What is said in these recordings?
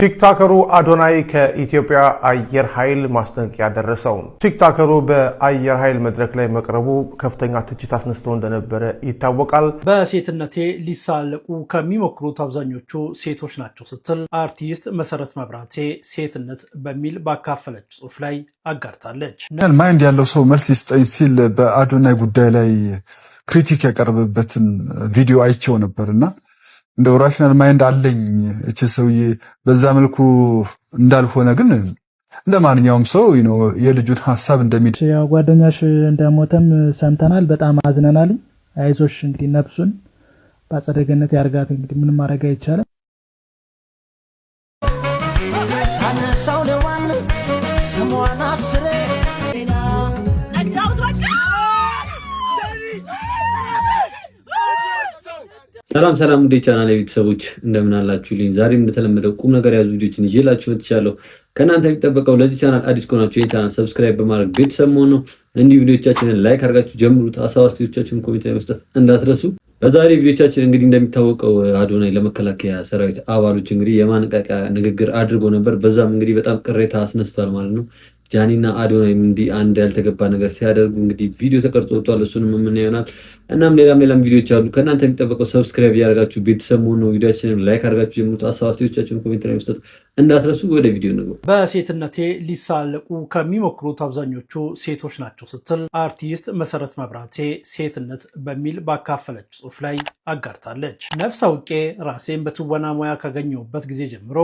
ቲክቶከሩ አዶናይ ከኢትዮጵያ አየር ኃይል ማስጠንቀቂያ ደረሰው። ቲክቶከሩ በአየር ኃይል መድረክ ላይ መቅረቡ ከፍተኛ ትችት አስነስቶ እንደነበረ ይታወቃል። በሴትነቴ ሊሳለቁ ከሚሞክሩት አብዛኞቹ ሴቶች ናቸው ስትል አርቲስት መሰረት መብራቴ ሴትነት በሚል ባካፈለች ጽሑፍ ላይ አጋርታለች። ማይንድ ያለው ሰው መልስ ይስጠኝ ሲል በአዶናይ ጉዳይ ላይ ክሪቲክ ያቀረበበትን ቪዲዮ አይቼው ነበርና እንደው ራሽናል ማይንድ አለኝ እቺ ሰውዬ በዛ መልኩ እንዳልሆነ ግን እንደማንኛውም ሰው የልጁን ሐሳብ ያው ጓደኛሽ እንደሞተም ሰምተናል። በጣም አዝነናል። አይዞሽ እንግዲህ ነፍሱን በአጸደ ገነት ያርጋት። እንግዲህ ምንም ማድረግ አይቻልም። ሳነሳው ለዋን ስሟን አስሬ ሰላም ውዴ ቻናል ቤተሰቦች እንደምን አላችሁልኝ? ዛሬም እንደተለመደው ቁም ነገር ያዙ ቪዲዮችን ይዤላችሁ መጥቻለሁ። ከናንተ የሚጠበቀው ለዚህ ቻናል አዲስ ከሆናችሁ ይሄን ቻናል ሰብስክራይብ በማድረግ ቤተሰብ መሆን ነው። እንዲህ ቪዲዮቻችንን ላይክ አድርጋችሁ ጀምሩት። ሐሳብ አስተያየቶቻችሁን ኮሜንት ላይ መስጠት እንዳትረሱ። በዛሬ ቪዲዮቻችን እንግዲህ እንደሚታወቀው አዶናይ ለመከላከያ ሰራዊት አባሎች እንግዲህ የማነቃቂያ ንግግር አድርጎ ነበር። በዛም እንግዲህ በጣም ቅሬታ አስነስቷል ማለት ነው። ጃኒና አዶናይ እንግዲህ አንድ ያልተገባ ነገር ሲያደርጉ እንግዲህ ቪዲዮ ተቀርጾ ወጥቷል። እሱንም ምን ይሆናል እናም ሌላም ቪዲዮዎች አሉ። ከናንተ የሚጠበቀው ሰብስክራይብ ያደርጋችሁ ቤተሰብ መሆን ነው። ቪዲዮአችንን ላይክ አድርጋችሁ ጀምሩት። ሐሳብ አስተያየቶቻችሁን ኮሜንት ላይ መስጠት እንዳትረሱ። ወደ ቪዲዮ ነው። በሴትነቴ ሊሳለቁ ከሚሞክሩት አብዛኞቹ ሴቶች ናቸው ስትል አርቲስት መሰረት መብራቴ ሴትነት በሚል ባካፈለች ጽሑፍ ላይ አጋርታለች። ነፍስ አውቄ ራሴን በትወና ሙያ ካገኘሁበት ጊዜ ጀምሮ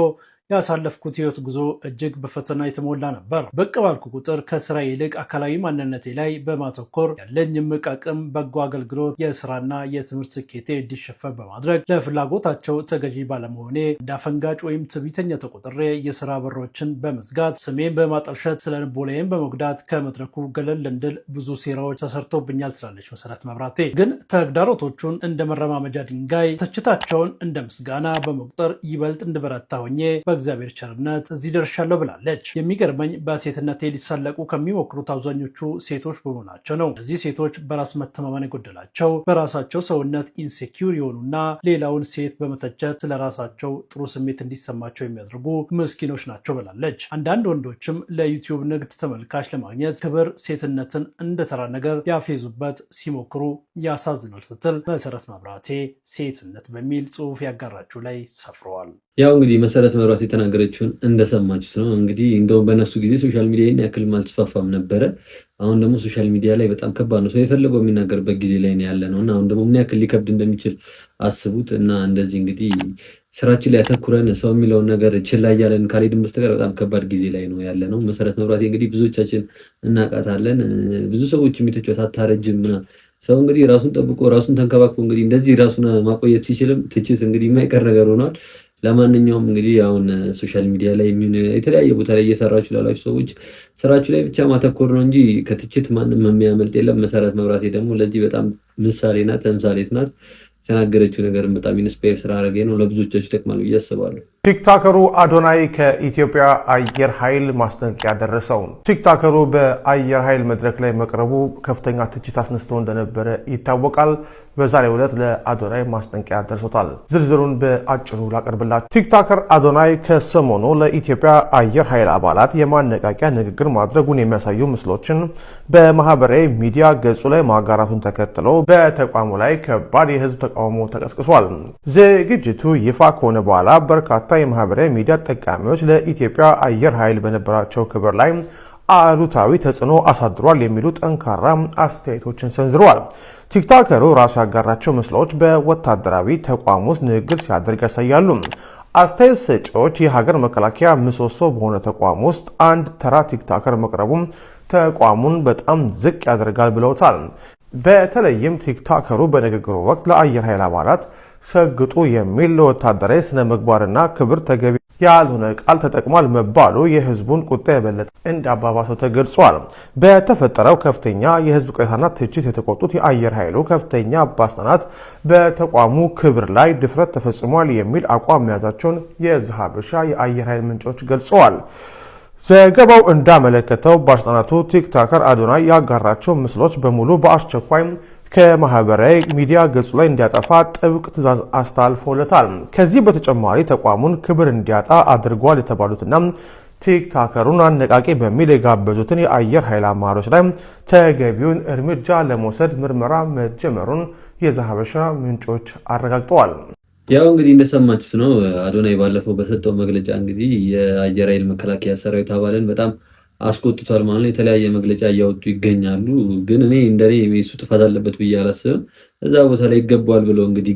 ያሳለፍኩት ህይወት ጉዞ እጅግ በፈተና የተሞላ ነበር። ብቅ ባልኩ ቁጥር ከስራ ይልቅ አካላዊ ማንነቴ ላይ በማተኮር ያለኝ እምቅ አቅም፣ በጎ አገልግሎት፣ የስራና የትምህርት ስኬቴ እንዲሸፈን በማድረግ ለፍላጎታቸው ተገዢ ባለመሆኔ እንዳፈንጋጭ ወይም ትዕቢተኛ ተቆጥሬ የስራ በሮችን በመዝጋት ስሜን በማጠልሸት ስለ ልቦናዬን በመጉዳት ከመድረኩ ገለል እንድል ብዙ ሴራዎች ተሰርተውብኛል ትላለች መሰረት መብራቴ። ግን ተግዳሮቶቹን እንደ መረማመጃ ድንጋይ፣ ትችታቸውን እንደ ምስጋና በመቁጠር ይበልጥ እንድበረታ ሆኜ እግዚአብሔር ቸርነት እዚህ ደርሻለሁ ብላለች። የሚገርመኝ በሴትነቴ ሊሳለቁ ከሚሞክሩት አብዛኞቹ ሴቶች በመሆናቸው ነው። እዚህ ሴቶች በራስ መተማመን የጎደላቸው፣ በራሳቸው ሰውነት ኢንሴኪዩር የሆኑና ሌላውን ሴት በመተቸት ስለራሳቸው ጥሩ ስሜት እንዲሰማቸው የሚያደርጉ ምስኪኖች ናቸው ብላለች። አንዳንድ ወንዶችም ለዩቲዩብ ንግድ ተመልካች ለማግኘት ክብር ሴትነትን እንደተራ ነገር ያፌዙበት ሲሞክሩ ያሳዝናል ስትል መሰረት መብራቴ ሴትነት በሚል ጽሑፍ ያጋራችሁ ላይ ሰፍረዋል። ያው እንግዲህ መሰረት መብራቴ የተናገረችውን እንደሰማችሁት ነው። እንግዲህ እንደውም በነሱ ጊዜ ሶሻል ሚዲያ ይሄን ያክል አልተስፋፋም ነበረ። አሁን ደግሞ ሶሻል ሚዲያ ላይ በጣም ከባድ ነው። ሰው የፈለገው የሚናገርበት ጊዜ ላይ ነው ያለነው እና አሁን ደግሞ ምን ያክል ሊከብድ እንደሚችል አስቡት። እና እንደዚህ እንግዲህ ስራችን ላይ አተኩረን ሰው የሚለውን ነገር ችላ እያለን ካልሄድን በስተቀር በጣም ከባድ ጊዜ ላይ ነው ያለነው። መሰረት መብራቴ እንግዲህ ብዙዎቻችን እናውቃታለን። ብዙ ሰዎች የሚተቿት አታረጅም ምናምን። ሰው እንግዲህ ራሱን ጠብቆ ራሱን ተንከባክቦ እንግዲህ እንደዚህ ራሱን ማቆየት ሲችልም ትችት እንግዲህ የማይቀር ነገር ሆኗል። ለማንኛውም እንግዲህ አሁን ሶሻል ሚዲያ ላይ የተለያየ ቦታ ላይ እየሰራችሁ ላላችሁ ሰዎች ስራችሁ ላይ ብቻ ማተኮር ነው እንጂ ከትችት ማንም የሚያመልጥ የለም። መሰረት መብራቴ ደግሞ ለዚህ በጣም ምሳሌና ተምሳሌት ናት። የተናገረችው ነገር በጣም ኢንስፓየር ስላደረገ ነው። ለብዙዎቻችሁ ይጠቅማል ብዬ አስባለሁ። ቲክቶከሩ አዶናይ ከኢትዮጵያ አየር ኃይል ማስጠንቀቂያ ደረሰው። ቲክቶከሩ በአየር ኃይል መድረክ ላይ መቅረቡ ከፍተኛ ትችት አስነስቶ እንደነበረ ይታወቃል። በዛሬው ዕለት ለአዶናይ ማስጠንቀቂያ ደርሶታል። ዝርዝሩን በአጭሩ ላቀርብላችሁ። ቲክቶከር አዶናይ ከሰሞኑ ለኢትዮጵያ አየር ኃይል አባላት የማነቃቂያ ንግግር ማድረጉን የሚያሳዩ ምስሎችን በማህበራዊ ሚዲያ ገጹ ላይ ማጋራቱን ተከትሎ በተቋሙ ላይ ከባድ የህዝብ ተቃውሞ ተቀስቅሷል። ዝግጅቱ ይፋ ከሆነ በኋላ በርካታ የማህበራዊ ሚዲያ ተጠቃሚዎች ለኢትዮጵያ አየር ኃይል በነበራቸው ክብር ላይ አሉታዊ ተጽዕኖ አሳድሯል የሚሉ ጠንካራ አስተያየቶችን ሰንዝረዋል። ቲክቶከሩ ራሱ ያጋራቸው ምስሎች በወታደራዊ ተቋም ውስጥ ንግግር ሲያደርግ ያሳያሉ። አስተያየት ሰጪዎች የሀገር መከላከያ ምሰሶ በሆነ ተቋም ውስጥ አንድ ተራ ቲክቶከር መቅረቡም ተቋሙን በጣም ዝቅ ያደርጋል ብለውታል። በተለይም ቲክቶከሩ በንግግሩ ወቅት ለአየር ኃይል አባላት ሰግጡ የሚል ለወታደራዊ ስነ ምግባርና ክብር ተገቢ ያልሆነ ቃል ተጠቅሟል መባሉ የህዝቡን ቁጣ የበለጠ እንዳባባሰው ተገልጿል። በተፈጠረው ከፍተኛ የህዝብ ቅሬታና ትችት የተቆጡት የአየር ኃይሉ ከፍተኛ ባለስልጣናት በተቋሙ ክብር ላይ ድፍረት ተፈጽሟል የሚል አቋም መያዛቸውን የዘሀበሻ የአየር ኃይል ምንጮች ገልጸዋል። ዘገባው እንዳመለከተው ባለስልጣናቱ ቲክቶከር አዶናይ ያጋራቸው ምስሎች በሙሉ በአስቸኳይ ከማህበራዊ ሚዲያ ገጹ ላይ እንዲያጠፋ ጥብቅ ትዕዛዝ አስተላልፎለታል። ከዚህ በተጨማሪ ተቋሙን ክብር እንዲያጣ አድርጓል የተባሉትና ቲክቶከሩን አነቃቂ በሚል የጋበዙትን የአየር ኃይል አመራሮች ላይ ተገቢውን እርምጃ ለመውሰድ ምርመራ መጀመሩን የዘሀበሻ ምንጮች አረጋግጠዋል። ያው እንግዲህ እንደሰማችሁት ነው አዶናይ ባለፈው በሰጠው መግለጫ እንግዲህ የአየር ኃይል መከላከያ ሰራዊት አባልን በጣም አስቆጥቷል ማለት ነው። የተለያየ መግለጫ እያወጡ ይገኛሉ። ግን እኔ እንደኔ እሱ ጥፋት አለበት ብዬ አላስብም። እዛ ቦታ ላይ ይገባዋል ብለው እንግዲህ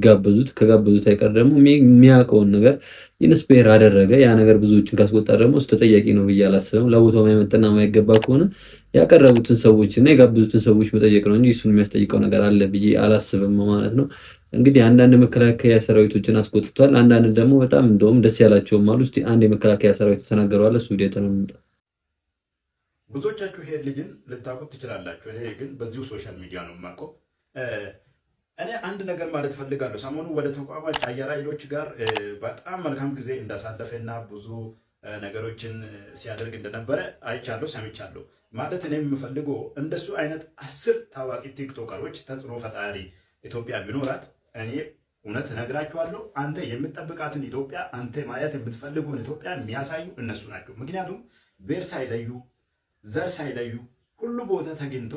ከጋበዙት አይቀር ደግሞ የሚያውቀውን ነገር ኢንስፓየር አደረገ። ያ ነገር ብዙዎችን ካስቆጣ ደግሞ እሱ ተጠያቂ ነው ብዬ አላስብም። ለቦታው የማይመጥና የማይገባ ከሆነ ያቀረቡትን ሰዎች እና የጋበዙትን ሰዎች መጠየቅ ነው እንጂ እሱን የሚያስጠይቀው ነገር አለ ብዬ አላስብም ማለት ነው። እንግዲህ አንዳንድ መከላከያ ሰራዊቶችን አስቆጥቷል። አንዳንድ ደግሞ በጣም እንደውም ደስ ያላቸውም አሉ። እስቲ አንድ የመከላከያ ሰራዊት ተናገረዋል። እሱ ቪዲዮ ነው። ብዙዎቻችሁ ይሄ ልጅን ልታውቁት ትችላላችሁ። እኔ ግን በዚሁ ሶሻል ሚዲያ ነው የማውቀው። እኔ አንድ ነገር ማለት ፈልጋለሁ። ሰሞኑ ወደ ተቋማት አየር ኃይሎች ጋር በጣም መልካም ጊዜ እንዳሳለፈና ብዙ ነገሮችን ሲያደርግ እንደነበረ አይቻለሁ፣ ሰምቻለሁ። ማለት እኔ የምፈልገው እንደሱ አይነት 10 ታዋቂ ቲክቶከሮች ተጽዕኖ ፈጣሪ ኢትዮጵያ ቢኖራት እኔ እውነት እነግራችኋለሁ፣ አንተ የምትጠብቃትን ኢትዮጵያ፣ አንተ ማየት የምትፈልገውን ኢትዮጵያ የሚያሳዩ እነሱ ናቸው። ምክንያቱም ብሔር ሳይለዩ ዘር ሳይለዩ ሁሉ ቦታ ተገኝቶ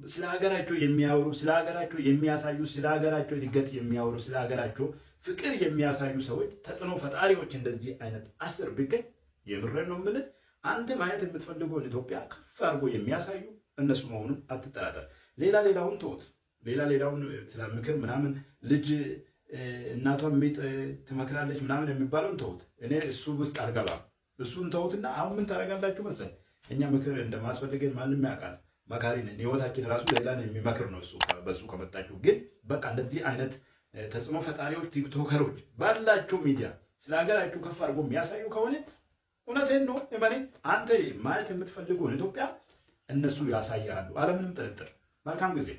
ስለ ሀገራቸው የሚያወሩ፣ ስለ ሀገራቸው የሚያሳዩ፣ ስለ ሀገራቸው እድገት የሚያወሩ፣ ስለ ሀገራቸው ፍቅር የሚያሳዩ ሰዎች ተጽዕኖ ፈጣሪዎች እንደዚህ አይነት 10 ቢገኝ የምሬን ነው የምልህ፣ አንተ ማየት የምትፈልገውን ኢትዮጵያ ከፍ አድርጎ የሚያሳዩ እነሱ መሆኑን አትጠራጠር። ሌላውን ተውት። ሌላውን ስለ ምክር ምናምን ልጅ እናቷን ቤት ትመክራለች ምናምን የሚባለውን ተውት። እኔ እሱ ውስጥ አልገባም። እሱን ተውትና አሁን ምን ታደርጋላችሁ መሰል፣ እኛ ምክር እንደማስፈልገን ማንም ያውቃል። መካሪ ነን። ህይወታችን ራሱ ሌላን የሚመክር ነው እሱ። በሱ ከመጣችሁ ግን በቃ እንደዚህ አይነት ተጽዕኖ ፈጣሪዎች ቲክቶከሮች ባላቸው ሚዲያ ስለ ሀገራችሁ ከፍ አድርጎ የሚያሳዩ ከሆነ እውነቴን ነው እመኔ፣ አንተ ማየት የምትፈልገውን ኢትዮጵያ እነሱ ያሳያሉ፣ አለምንም ጥርጥር። መልካም ጊዜ።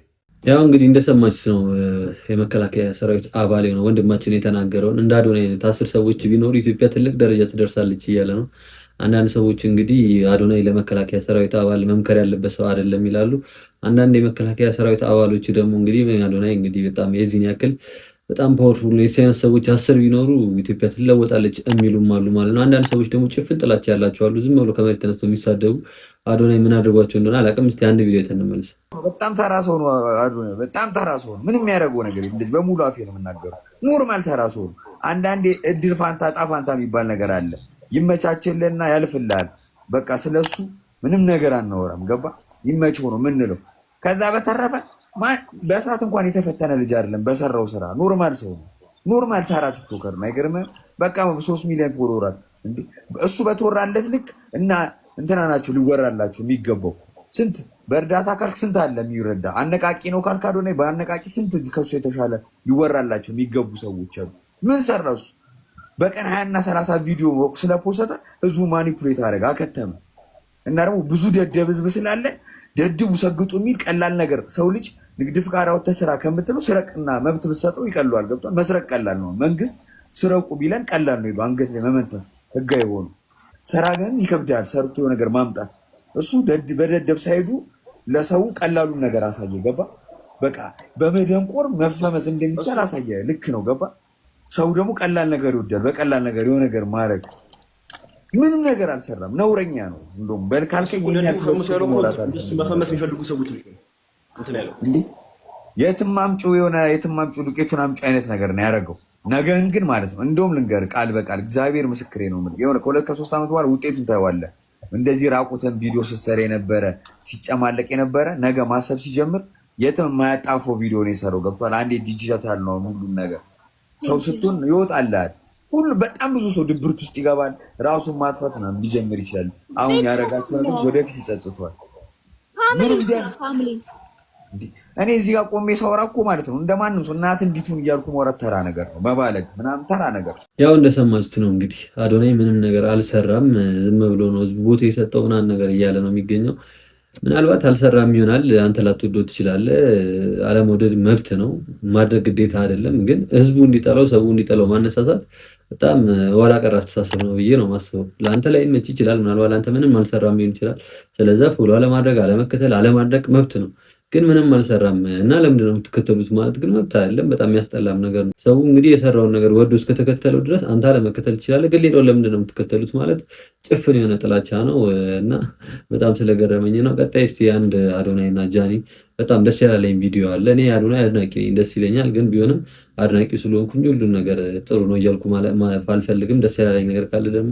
ያው እንግዲህ እንደሰማችሁት ነው የመከላከያ ሰራዊት አባል የሆነ ወንድማችን የተናገረውን። እንደ አዶናይ አይነት 10 ሰዎች ቢኖሩ ኢትዮጵያ ትልቅ ደረጃ ትደርሳለች እያለ ነው። አንዳንድ ሰዎች እንግዲህ አዶናይ ለመከላከያ ሰራዊት አባል መምከር ያለበት ሰው አይደለም ይላሉ። አንዳንድ የመከላከያ ሰራዊት አባሎች ደግሞ እንግዲህ አዶናይ እንግዲህ በጣም የዚህን ያክል በጣም ፓወርፉል ነው፣ የሳይንስ ሰዎች 10 ቢኖሩ ኢትዮጵያ ትለወጣለች የሚሉም አሉ ማለት ነው። አንዳንድ ሰዎች ደግሞ ጭፍን ጥላቻ ያላቸው አሉ፣ ዝም ብሎ ከመሬት ተነስተው የሚሳደቡ። አዶናይ ምን አድርጓቸው እንደሆነ አላውቅም። እስቲ አንድ ቪዲዮ ተነመልስ። በጣም ተራ ሰው ነው አዶናይ፣ በጣም ተራ ሰው ነው። ምንም የሚያደርገው ነገር እንደዚህ በሙሉ አፌ ነው የምናገረው። ኖርማል ተራ ሰው ነው። አንዳንዴ እድል ፋንታ ጣፋንታ የሚባል ነገር አለ። ይመቻችልና ያልፍልሃል። በቃ ስለሱ ምንም ነገር አናወራም። ገባ? ይመችው ነው ምንለው። ከዛ በተረፈ በእሳት እንኳን የተፈተነ ልጅ አይደለም። በሰራው ስራ ኖርማል ሰው ነው። ኖርማል ተራ ቲክቶከር ነው። አይገርምም? በቃ 3 ሚሊዮን ፎሎወር እንዴ! እሱ በተወራለት ልክ እና እንትና ናቸው ሊወራላቸው የሚገባው። ስንት በእርዳታ ካልክ ስንት አለ የሚረዳ። አነቃቂ ነው ካልክ አዶናይ በአነቃቂ ስንት ከሱ የተሻለ ሊወራላቸው የሚገቡ ሰዎች አሉ። ምን ሰራሱ? በቀን 20 እና 30 ቪዲዮ ስለፖሰተ ህዝቡ ማኒፑሌት አደረገ፣ አከተመ። እና ደግሞ ብዙ ደደብ ህዝብ ስላለ ደድቡ ሰግጡ የሚል ቀላል ነገር ሰው ልጅ ንግድ ፍቃድ አውጥተህ ስራ ከምትለው ስረቅና መብት ብትሰጠው ይቀለዋል። ገብቷል? መስረቅ ቀላል ነው። መንግስት ስረቁ ቢለን ቀላል ነው፣ አንገት ላይ መመንተፍ ህጋዊ ሆኖ። ስራ ግን ይከብዳል፣ ሰርቶ ነገር ማምጣት። እሱ በደደብ ሳይዱ ለሰው ቀላሉን ነገር አሳየ። ገባ? በቃ በመደንቆር መፈመስ እንደሚቻል አሳየ። ልክ ነው። ገባ? ሰው ደግሞ ቀላል ነገር ይወዳል። በቀላል ነገር የሆነ ነገር ማድረግ ምንም ነገር አልሰራም። ነውረኛ ነው። እንደውም በልካልከኝ መፈመስ የሚፈልጉ ሰዎች እንትን ያለው እንዴ የትም አምጪ የሆነ የትም አምጪ ዱቄቱን አምጪ አይነት ነገር ነው ያደረገው። ነገን ግን ማለት ነው እንደውም ልንገር ቃል በቃል እግዚአብሔር ምስክሬ ነው። የሆነ ከ2-3 ዓመት በኋላ ውጤቱን ታየዋለህ። እንደዚህ ራቁትን ቪዲዮ ስትሰራ የነበረ ሲጨማለቅ የነበረ ነገ ማሰብ ሲጀምር የትም የማያጣፈው ቪዲዮ ነው የሰራው። ገብቷል? አንዴ ዲጂታል ነው ሁሉም ነገር። ሰው ስትሆን ይወጣልሃል። ሁሉ በጣም ብዙ ሰው ድብርት ውስጥ ይገባል። ራሱን ማጥፋት ምናምን ሊጀምር ይችላል። አሁን ያደረጋቸው ነገር ወደፊት ይጸጽቷል። እኔ እዚህ ጋር ቆሜ ሳወራ እኮ ማለት ነው እንደማንም ሰው እናት እንዲቱን እያልኩ ማውራት ተራ ነገር ነው። መባለግ ምናምን ተራ ነገር። ያው እንደሰማችሁት ነው እንግዲህ አዶናይ ምንም ነገር አልሰራም፣ ዝም ብሎ ነው ቦታ የሰጠው ምናምን ነገር እያለ ነው የሚገኘው። ምናልባት አልሰራም ይሆናል። አንተ ላትወደው ትችላለህ። አለመውደድ መብት ነው፣ ማድረግ ግዴታ አይደለም። ግን ህዝቡ እንዲጠላው ሰው እንዲጠላው ማነሳሳት በጣም ኋላ ቀር አስተሳሰብ ነው ብዬ ነው ማስበው። ለአንተ ላይ መች ይችላል፣ ምናልባት አንተ ምንም አልሰራም ሊሆን ይችላል። ስለዚህ ፎሎ አለማድረግ፣ አለመከተል፣ አለማድረግ መብት ነው። ግን ምንም አልሰራም እና ለምንድን ነው የምትከተሉት ማለት ግን መብት አይደለም። በጣም የሚያስጠላም ነገር ነው። ሰው እንግዲህ የሰራውን ነገር ወዶ እስከተከተለው ድረስ አንተ አለመከተል ትችላለህ። ግን ሌላው ለምንድን ነው የምትከተሉት ማለት ጭፍን የሆነ ጥላቻ ነው እና በጣም ስለገረመኝ ነው። ቀጣይ እስቲ አንድ አዶናይ እና ጃኒ በጣም ደስ ያላለኝ ቪዲዮ አለ። እኔ አዶናይ አድናቂ ነኝ፣ ደስ ይለኛል። ግን ቢሆንም አድናቂ ስለሆንኩኝ ሁሉን ነገር ጥሩ ነው እያልኩ ማለት አልፈልግም። ደስ ያላለኝ ነገር ካለ ደግሞ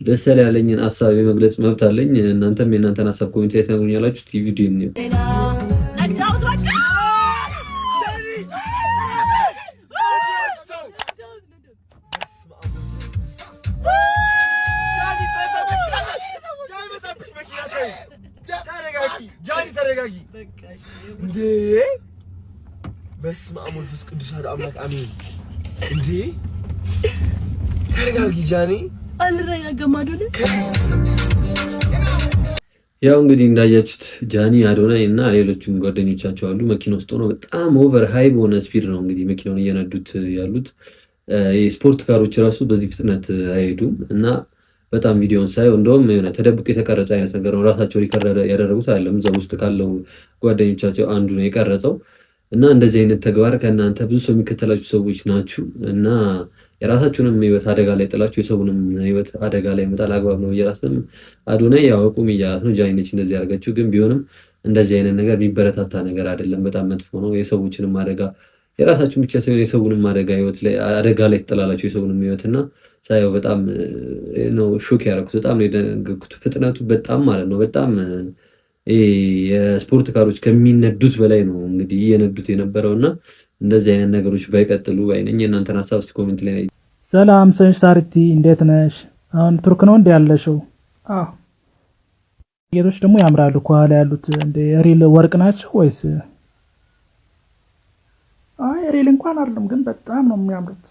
ደስ ያላለኝን ሀሳብ የመግለጽ መብት አለኝ። እናንተም የእናንተን ሀሳብ ኮሜንት ላይ ተናግሩኛላችሁ። ቪዲዮ ነው ተረጋጊ እንዴ! በስመ አብ ወመንፈስ ቅዱስ አሐዱ አምላክ አሜን። እንዴ ተረጋጊ ጃኒ። አልረጋጋም አይደል? ያው እንግዲህ እንዳያችሁት ጃኒ አዶናይ እና ሌሎችም ጓደኞቻቸው አሉ መኪና ውስጥ ሆነው በጣም ኦቨር ሃይ በሆነ ስፒድ ነው እንግዲህ መኪናውን እየነዱት ያሉት። የስፖርት ካሮች ራሱ በዚህ ፍጥነት አይሄዱም እና በጣም ቪዲዮን ሳይው እንደውም የሆነ ተደብቆ የተቀረጸ አይነት ነገር ነው። ራሳቸው ሪከርድ ያደረጉት አይደለም፣ እዛ ውስጥ ካለው ጓደኞቻቸው አንዱ ነው የቀረጸው። እና እንደዚህ አይነት ተግባር ከእናንተ ብዙ ሰው የሚከተላችሁ ሰዎች ናችሁ እና የራሳችሁንም ህይወት አደጋ ላይ ጥላችሁ የሰውንም ህይወት አደጋ ላይ መጣል አግባብ ነው እያላስም አዶናይ ያወቁም እያላት ነው። ጃኒ ነች እንደዚህ ያደርገችው። ግን ቢሆንም እንደዚህ አይነት ነገር የሚበረታታ ነገር አይደለም፣ በጣም መጥፎ ነው። የሰዎችንም አደጋ የራሳችሁን ብቻ ሳይሆን የሰውንም አደጋ ህይወት ላይ አደጋ ላይ ትጥላላችሁ የሰውንም ህይወት እና ሳየው በጣም ነው ሾክ ያደረኩት። በጣም ነው የደነገጥኩት። ፍጥነቱ በጣም ማለት ነው በጣም የስፖርት ካሮች ከሚነዱት በላይ ነው እንግዲህ እየነዱት የነበረው እና እንደዚህ አይነት ነገሮች ባይቀጥሉ ባይነኝ። የእናንተን ሀሳብ እስኪ ኮሜንት ላይ። ሰላም ሰንሳርቲ እንዴት ነሽ? አሁን ቱርክ ነው እንዴ ያለሽው? አዎ። ጌቶች ደግሞ ያምራሉ ከኋላ ያሉት እንደ ሪል ወርቅ ናቸው ወይስ? አይ ሪል እንኳን አይደለም ግን በጣም ነው የሚያምሩት።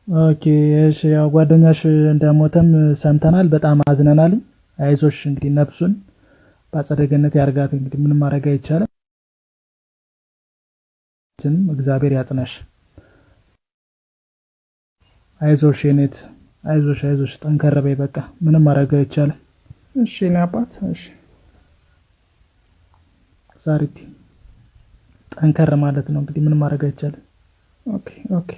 ኦኬ እሺ። ያው ጓደኛሽ እንደሞተም ሰምተናል፣ በጣም አዝነናል። አይዞሽ እንግዲህ ነፍሱን በአጸደ ገነት ያርጋት። እንግዲህ ምንም ማድረግ አይቻልም። እግዚአብሔር ያጽናሽ። አይዞሽ የኔት አይዞሽ፣ ጠንከር በይ። በቃ ምንም ማድረግ አይቻልም። እሺ የኔ አባት እሺ። ሳሪቲ ጠንከር ማለት ነው እንግዲህ ምንም ማድረግ አይቻልም። ኦኬ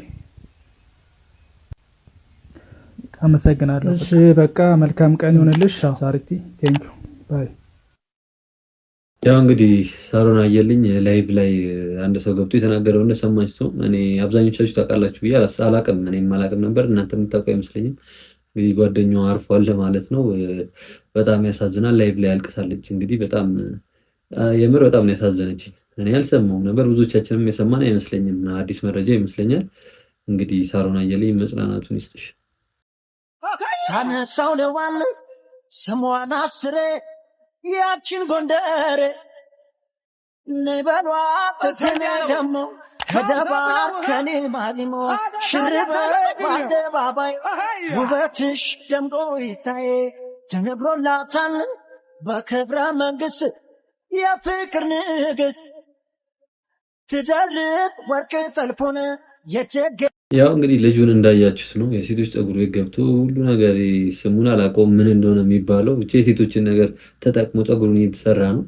አመሰግናለሁ። እሺ በቃ መልካም ቀን ይሁንልሽ ሳሪቲ። ቴንክ ዩ ባይ። ያው እንግዲህ ሳሮን አየልኝ ላይቭ ላይ አንድ ሰው ገብቶ የተናገረው እንደሰማች ሰው እኔ አብዛኞቻችሁ ታውቃላችሁ ብዬ አላቅም። እኔም አላቅም ነበር፣ እናንተ የምታውቁ አይመስለኝም። እንግዲህ ጓደኛዋ አርፏል ማለት ነው። በጣም ያሳዝናል። ላይቭ ላይ አልቅሳለች። እንግዲህ በጣም የምር በጣም ነው ያሳዘነችኝ። እኔ አልሰማሁም ነበር፣ ብዙዎቻችንም የሰማን አይመስለኝም። አዲስ መረጃ ይመስለኛል። እንግዲህ ሳሮን አየልኝ መጽናናቱን ይስጥሽ። ሳነሳው ለዋል ስሟን አስሬ ያችን ጎንደር ነበሯ ተሰነ ደሞ ከደባር ከኔ ማሊሞ ሽርበ በአደባባይ ውበትሽ ደምቆ ይታየ ተነግሮላታል በክብረ መንግስት የፍቅር ንግስት ትደርብ ወርቅ ጠልፎነ የጀገ ያው እንግዲህ ልጁን እንዳያችሁት ነው። የሴቶች ፀጉር ቤት ገብቶ ሁሉ ነገር ስሙን አላውቀውም ምን እንደሆነ የሚባለው ብቻ የሴቶችን ነገር ተጠቅሞ ፀጉሩን እየተሰራ ነው።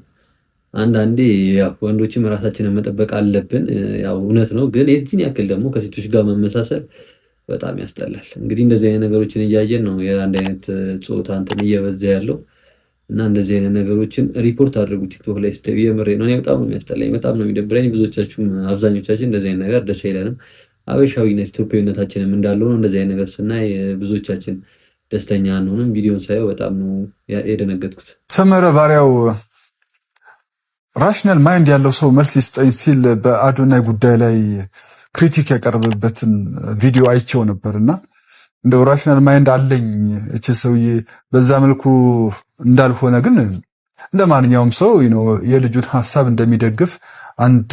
አንዳንዴ ያው ወንዶችም ራሳችንን መጠበቅ አለብን። ያው እውነት ነው፣ ግን የዚህን ያክል ደግሞ ከሴቶች ጋር መመሳሰል በጣም ያስጠላል። እንግዲህ እንደዚህ አይነት ነገሮችን እያየን ነው የአንድ አይነት ጾታ እንትን እየበዛ ያለው እና እንደዚህ አይነት ነገሮችን ሪፖርት አድርጉ ቲክቶክ ላይ ስተው። የምሬ ነው። በጣም ነው የሚያስጠላኝ፣ በጣም ነው የሚደብረኝ። ብዙዎቻችሁም አብዛኞቻችን እንደዚህ አይነት ነገር ደስ አይለንም። አበሻዊነት ኢትዮጵያዊነታችንም እንዳለው ነው። እንደዚህ አይነት ነገር ስናይ ብዙዎቻችን ደስተኛ አንሆንም። ቪዲዮን ሳየው በጣም ነው የደነገጥኩት። ሰመረ ባሪያው ራሽናል ማይንድ ያለው ሰው መልስ ይስጠኝ ሲል በአዶናይ ጉዳይ ላይ ክሪቲክ ያቀረበበትን ቪዲዮ አይቼው ነበርና እንደው ራሽናል ማይንድ አለኝ እቺ ሰውዬ በዛ መልኩ እንዳልሆነ ግን እንደ ማንኛውም ሰው የልጁን ሐሳብ እንደሚደግፍ አንድ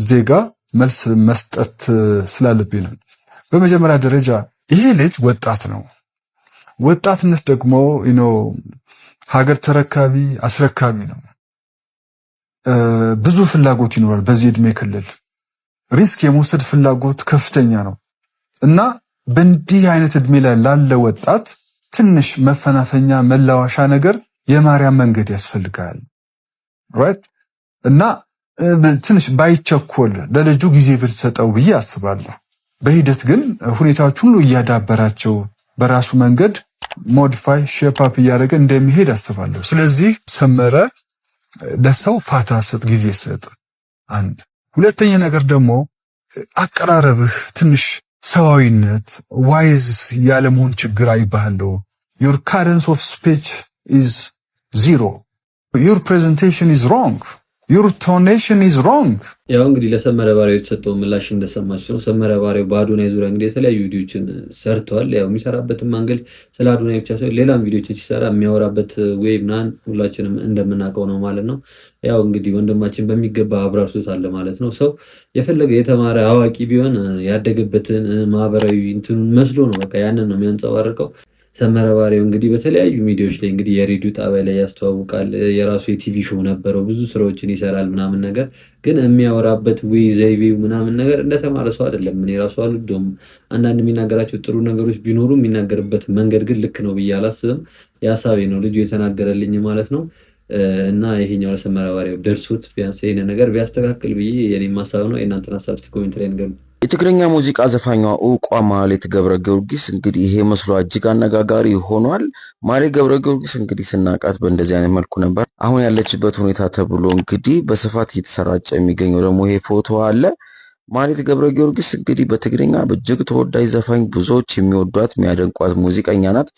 ዜጋ መልስ መስጠት ስላለብኝ ነው። በመጀመሪያ ደረጃ ይሄ ልጅ ወጣት ነው። ወጣትነት ደግሞ ሀገር ተረካቢ አስረካቢ ነው። ብዙ ፍላጎት ይኖራል። በዚህ እድሜ ክልል ሪስክ የመውሰድ ፍላጎት ከፍተኛ ነው እና በእንዲህ አይነት እድሜ ላይ ላለ ወጣት ትንሽ መፈናፈኛ መላዋሻ ነገር የማርያም መንገድ ያስፈልጋል። ራይት እና ትንሽ ባይቸኮል ለልጁ ጊዜ ብትሰጠው ብዬ አስባለሁ። በሂደት ግን ሁኔታዎች ሁሉ እያዳበራቸው በራሱ መንገድ ሞዲፋይ ሼፕ አፕ እያደረገ እንደሚሄድ አስባለሁ። ስለዚህ ሰመረ ለሰው ፋታ ሰጥ፣ ጊዜ ሰጥ። አንድ ሁለተኛ ነገር ደግሞ አቀራረብህ ትንሽ ሰዋዊነት ዋይዝ ያለመሆን ችግር አይባለው። your cadence of speech is zero, your presentation is wrong, your tonation is wrong። ያው እንግዲህ ለሰመረ ባሪያው የተሰጠው ምላሽ እንደሰማችሁ ነው። ሰመረ ባሪያው በአዶናይ ዙሪያ እንግዲህ የተለያዩ ቪዲዮዎችን ሰርቷል። ያው የሚሰራበትን መንገድ ስለ አዶናይ ብቻ ሳይሆን ሌላም ቪዲዮዎችን ሲሰራ የሚያወራበት ወይ ምናምን ሁላችንም እንደምናውቀው ነው ማለት ነው። ያው እንግዲህ ወንድማችን በሚገባ አብራርቶታል ማለት ነው። ሰው የፈለገ የተማረ አዋቂ ቢሆን ያደገበትን ማህበራዊ እንትኑን መስሎ ነው በቃ ያንን ነው የሚያንጸባርቀው። ሰመረ ባሪያው እንግዲህ በተለያዩ ሚዲያዎች ላይ እንግዲህ የሬዲዮ ጣቢያ ላይ ያስተዋውቃል። የራሱ የቲቪ ሾው ነበረው፣ ብዙ ስራዎችን ይሰራል ምናምን ነገር ግን የሚያወራበት ወይ ዘይቤው ምናምን ነገር እንደተማረ ሰው አይደለም። እኔ ራሱ አልወደውም። አንዳንድ የሚናገራቸው ጥሩ ነገሮች ቢኖሩ የሚናገርበት መንገድ ግን ልክ ነው ብዬ አላስብም። የሀሳቤ ነው ልጁ የተናገረልኝ ማለት ነው። እና ይሄኛው ለሰመረ ባሪያው ደርሶት ቢያንስ ይሄን ነገር ቢያስተካክል ብዬ የኔ ሀሳብ ነው። የእናንተን ሀሳብ እስቲ ኮሜንት ላይ ንገሩ። የትግርኛ ሙዚቃ ዘፋኟ ዕውቋ ማህሌት ገብረ ጊዮርጊስ እንግዲህ ይሄ መስሏ እጅግ አነጋጋሪ ሆኗል። ማህሌት ገብረ ጊዮርጊስ እንግዲህ ስናቃት በእንደዚህ አይነት መልኩ ነበር። አሁን ያለችበት ሁኔታ ተብሎ እንግዲህ በስፋት እየተሰራጨ የሚገኘው ደግሞ ይሄ ፎቶ አለ። ማህሌት ገብረ ጊዮርጊስ እንግዲህ በትግርኛ እጅግ ተወዳጅ ዘፋኝ፣ ብዙዎች የሚወዷት የሚያደንቋት ሙዚቀኛ ናት።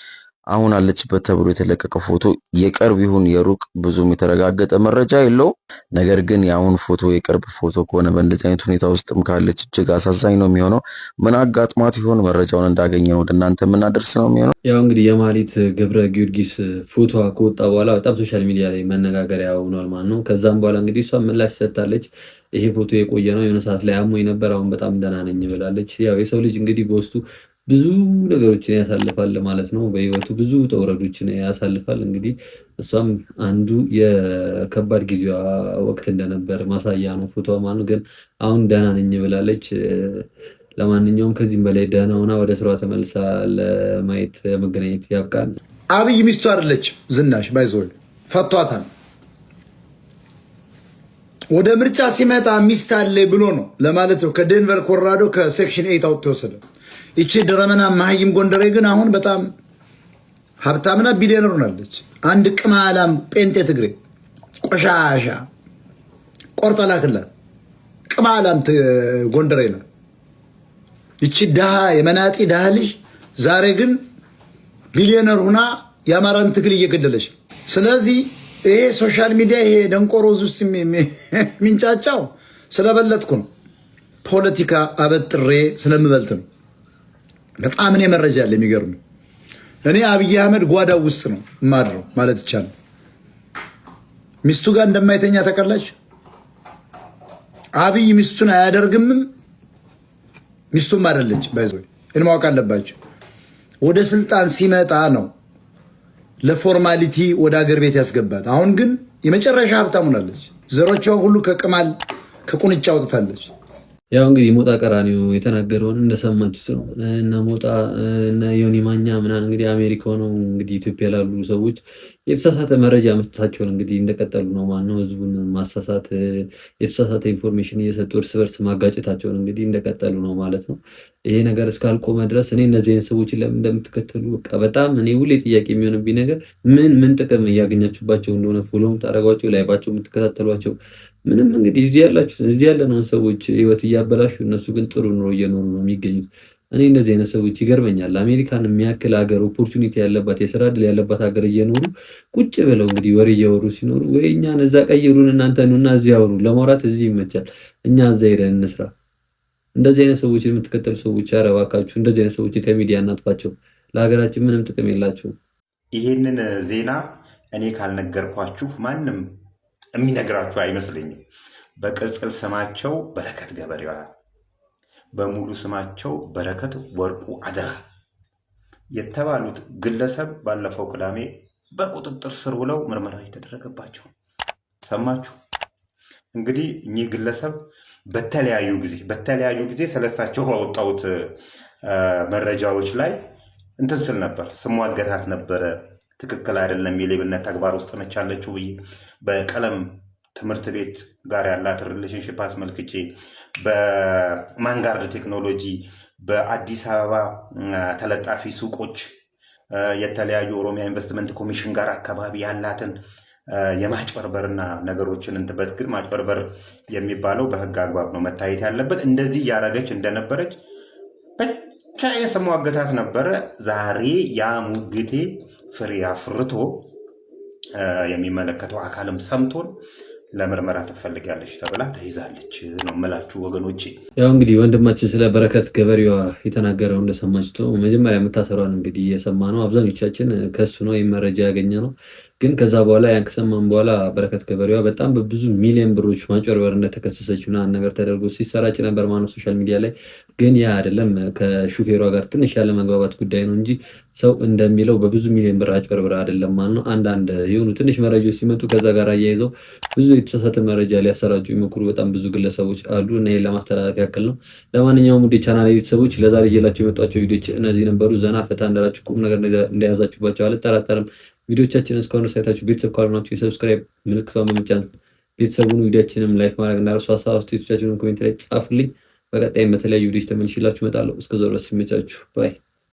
አሁን አለችበት ተብሎ የተለቀቀ ፎቶ የቅርብ ይሁን የሩቅ ብዙም የተረጋገጠ መረጃ የለው። ነገር ግን የአሁን ፎቶ የቅርብ ፎቶ ከሆነ በእንደዚህ አይነት ሁኔታ ውስጥም ካለች እጅግ አሳዛኝ ነው የሚሆነው። ምን አጋጥሟት ይሆን? መረጃውን እንዳገኘነው ወደ እናንተ የምናደርስ ነው የሚሆነው። ያው እንግዲህ የማህሌት ገብረ ጊዮርጊስ ፎቶ ከወጣ በኋላ በጣም ሶሻል ሚዲያ ላይ መነጋገሪያ ሆኗል ማለት ነው። ከዛም በኋላ እንግዲህ እሷ ምላሽ ሰጥታለች። ይሄ ፎቶ የቆየ ነው፣ የሆነ ሰዓት ላይ አሞኝ ነበር፣ አሁን በጣም ደህና ነኝ ብላለች። ያው የሰው ልጅ እንግዲህ በውስጡ ብዙ ነገሮችን ያሳልፋል ማለት ነው። በህይወቱ ብዙ ተውረዶችን ያሳልፋል። እንግዲህ እሷም አንዱ የከባድ ጊዜዋ ወቅት እንደነበር ማሳያ ነው ፎቶ ማለት ነው። ግን አሁን ደህና ነኝ ብላለች። ለማንኛውም ከዚህም በላይ ደህና ሆና ወደ ስራዋ ተመልሳ ለማየት መገናኘት ያብቃል። አብይ ሚስቱ አይደለች ዝናሽ ባይዞል ፈቷታል። ወደ ምርጫ ሲመጣ ሚስት አለ ብሎ ነው ለማለት ነው። ከዴንቨር ኮሎራዶ ከሴክሽን 8 አውጥቶ ወሰደ። ይቺ ድረመና መሀይም ጎንደሬ ግን አሁን በጣም ሀብታምና ቢሊዮነር ሆናለች። አንድ ቅማላም ጴንጤ ትግሬ ቆሻሻ ቆርጠ ላክላት። ቅማላም ጎንደሬ ነው። ይቺ ድሃ የመናጢ ድሃ ልጅ ዛሬ ግን ቢሊዮነር ሁና የአማራን ትግል እየገደለች። ስለዚህ ይሄ ሶሻል ሚዲያ ይሄ ደንቆሮዝ ውስጥ የሚንጫጫው ስለበለጥኩ ነው። ፖለቲካ አበጥሬ ስለምበልጥ ነው። በጣም እኔ መረጃ አለ የሚገርም። እኔ አብይ አህመድ ጓዳው ውስጥ ነው ማድረው ማለት ይቻላል። ሚስቱ ጋር እንደማይተኛ ታውቃላችሁ። አብይ ሚስቱን አያደርግምም፣ ሚስቱም አይደለች ባይዘው እኔ ማወቅ አለባችሁ። ወደ ስልጣን ሲመጣ ነው ለፎርማሊቲ ወደ ሀገር ቤት ያስገባት። አሁን ግን የመጨረሻ ሀብታም ሆናለች። ዘሮቿን ሁሉ ከቅማል ከቁንጫ አውጥታለች። ያው እንግዲህ ሞጣ ቀራኒዮ የተናገረውን እንደሰማችሁት ነው። እነ ሞጣ እነ ዮኒ ማኛ ምናምን እንግዲህ አሜሪካ ሆነው እንግዲህ ኢትዮጵያ ላሉ ሰዎች የተሳሳተ መረጃ መስጠታቸውን እንግዲህ እንደቀጠሉ ነው ማለት ነው። ህዝቡን ማሳሳት፣ የተሳሳተ ኢንፎርሜሽን እየሰጡ እርስ በርስ ማጋጨታቸውን እንግዲህ እንደቀጠሉ ነው ማለት ነው። ይሄ ነገር እስካልቆመ ድረስ እኔ እነዚህ አይነት ሰዎችን ለምን እንደምትከተሉ በቃ በጣም እኔ ሁሌ ጥያቄ የሚሆንብኝ ነገር ምን ጥቅም እያገኛችሁባቸው እንደሆነ ፎሎ የምታደርጓቸው ላይቫቸው የምትከታተሏቸው ምንም እንግዲህ እዚህ ያለነውን ሰዎች ህይወት እያበላሹ እነሱ ግን ጥሩ ኑሮ እየኖሩ ነው የሚገኙት። እኔ እንደዚህ አይነት ሰዎች ይገርመኛል። አሜሪካን የሚያክል ሀገር ኦፖርቹኒቲ ያለባት የስራ እድል ያለባት ሀገር እየኖሩ ቁጭ ብለው እንግዲህ ወሬ እያወሩ ሲኖሩ ወይ እኛን እዛ ቀይሩን እናንተ ኑና እዚህ አውሩ፣ ለማውራት እዚህ ይመቻል፣ እኛ እዛ ሄደን እንስራ። እንደዚህ አይነት ሰዎችን የምትከተሉ ሰዎች ኧረ እባካችሁ እንደዚህ አይነት ሰዎችን ከሚዲያ እናጥፋቸው። ለሀገራችን ምንም ጥቅም የላቸውም። ይህንን ዜና እኔ ካልነገርኳችሁ ማንም የሚነግራችሁ አይመስለኝም። በቅጽል ስማቸው በረከት ገበሬዋ፣ በሙሉ ስማቸው በረከት ወርቁ አደራ የተባሉት ግለሰብ ባለፈው ቅዳሜ በቁጥጥር ስር ውለው ምርመራ የተደረገባቸው ሰማችሁ። እንግዲህ እኚህ ግለሰብ በተለያዩ ጊዜ ስለሳቸው ባወጣሁት መረጃዎች ላይ እንትን ስል ነበር፣ ስሟገታት ነበረ። ትክክል አይደለም፣ የሌብነት ተግባር ውስጥ ነች ያለችው ብዬ በቀለም ትምህርት ቤት ጋር ያላት ሪሌሽንሽፕ አስመልክቼ በማንጋርድ ቴክኖሎጂ በአዲስ አበባ ተለጣፊ ሱቆች የተለያዩ ኦሮሚያ ኢንቨስትመንት ኮሚሽን ጋር አካባቢ ያላትን የማጭበርበርና ነገሮችን እንትበት ግን ማጭበርበር የሚባለው በህግ አግባብ ነው መታየት ያለበት። እንደዚህ ያረገች እንደነበረች ብቻ የሰማዋገታት ነበረ። ዛሬ ያ ሙግቴ ፍሬ አፍርቶ የሚመለከተው አካልም ሰምቶን ለምርመራ ትፈልጋለች ተብላ ተይዛለች ነው የምላችሁ ወገኖቼ። ያው እንግዲህ ወንድማችን ስለ በረከት ገበሬዋ የተናገረው እንደሰማችሁት መጀመሪያ የምታሰሯን እንግዲህ የሰማነው አብዛኞቻችን ከሱ ነው መረጃ ያገኘ ነው። ግን ከዛ በኋላ ያን ከሰማን በኋላ በረከት ገበሬዋ በጣም በብዙ ሚሊዮን ብሮች ማጭበርበር እንደተከሰሰች ምናምን ነገር ተደርጎ ሲሰራጭ ነበር ማለት ሶሻል ሚዲያ ላይ። ግን ያ አይደለም ከሹፌሯ ጋር ትንሽ ያለ መግባባት ጉዳይ ነው እንጂ ሰው እንደሚለው በብዙ ሚሊዮን ብር አጭበርብራ አይደለም ማለት ነው። አንዳንድ የሆኑ ትንሽ መረጃዎች ሲመጡ ከዛ ጋር አያይዘው ብዙ የተሳሳተ መረጃ ሊያሰራጩ የሚሞክሩ በጣም ብዙ ግለሰቦች አሉ እና ይሄን ለማስተላለፍ ያክል ነው። ለማንኛውም ውድ ቻናል ቤተሰቦች ለዛሬ ይዤላችሁ የመጣቸው ቪዲዮዎች እነዚህ ነበሩ። ዘና ፈታ እንዳላችሁ ቁም ነገር እንደያዛችሁባቸው አልጠራጠርም። ቪዲዮቻችንን እስካሁን ሳይታችሁ ቤተሰብ ካልሆናችሁ የሰብስክራይብ ምልክቷን በመጫን ቤተሰቡን ቪዲዮችንም ላይክ ማድረግ እንዳትረሱ። ሀሳብ አስተያየቶቻችሁን ኮሜንት ላይ ጻፉልኝ። በቀጣይም በተለያዩ ቪዲዮች ተመልሼላችሁ እመጣለሁ። እስከዛው ድረስ ይመቻችሁ። ባይ